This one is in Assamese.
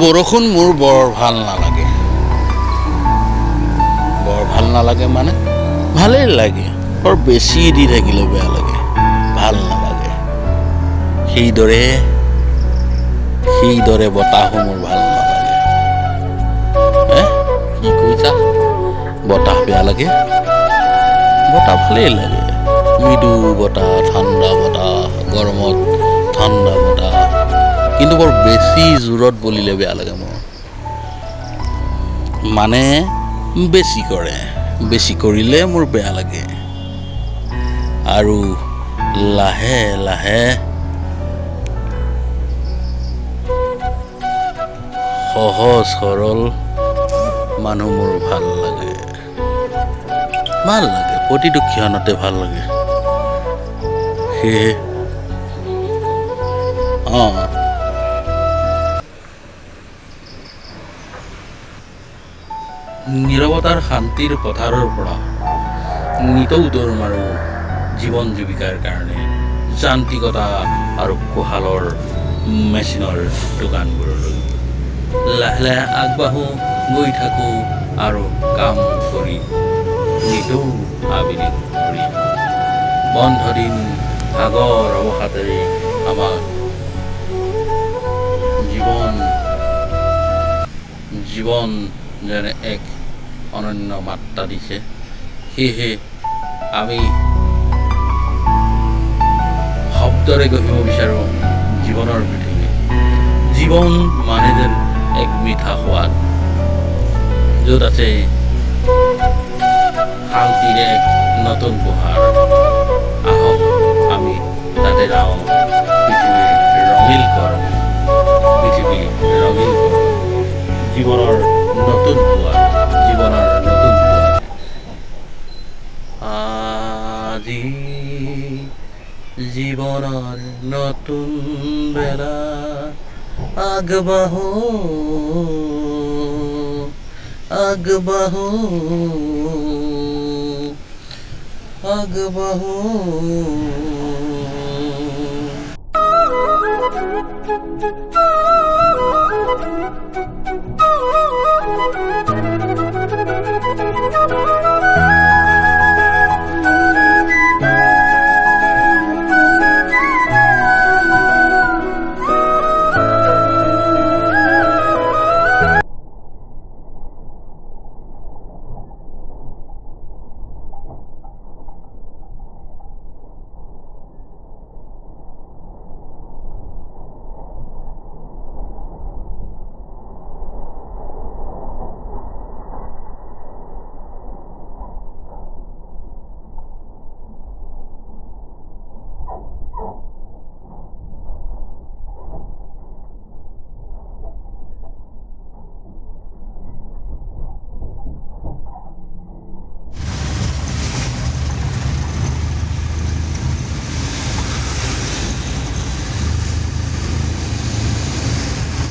বৰষুণ মোৰ বৰ ভাল নালাগে মানে ভালেই লাগে বৰ বেছি দি থাকিলে বেয়া লাগে ভাল নালাগে সেইদৰে বতাহো মোৰ ভাল নালাগে কি কৈছা বতাহ বেয়া লাগে বতাহ ভালেই লাগে মৃদু বতাহ ঠাণ্ডা বতাহ গৰমত ঠাণ্ডা বতাহ কিন্তু বৰ বেছি জোৰত বলিলে বেয়া লাগে মোৰ মানে বেছি কৰিলে মোৰ বেয়া লাগে আৰু লাহে লাহে সহজ সৰল মানুহ মোৰ ভাল লাগে প্ৰতিটো ক্ষণতে ভাল লাগে সেয়ে নীৰৱতাৰ শান্তিৰ পথাৰৰ পৰা নিতৌ দৌৰ মাৰো জীৱন জীৱিকাৰ কাৰণে যান্ত্ৰিকতা আৰু কোহালৰ মেচিনৰ দোকানবোৰলৈ লাহে লাহে আগবাঢ়ো গৈ থাকো আৰু কাম কৰি নিতৌ আবেলি কৰি বন্ধ দিন সাগৰ অৱসাতেৰে আমাৰ জীৱন যেনে এক অনন্য মাত্ৰা দিছে সেয়েহে আমি শব্দৰে গঢ়িব বিচাৰোঁ জীৱনৰ পৃথিৱী জীৱন মানে যেন এক মিঠা সোৱাদ য'ত আছে শান্তিৰে এক নতুন পোহাৰ আহক আমি তাতে যাওঁ পৃথিৱী ৰঙিল কৰোঁ জীৱনৰ নতুন পোৱাৰ আজি জীৱনৰ নতুন বেলা আগবাঢ়ো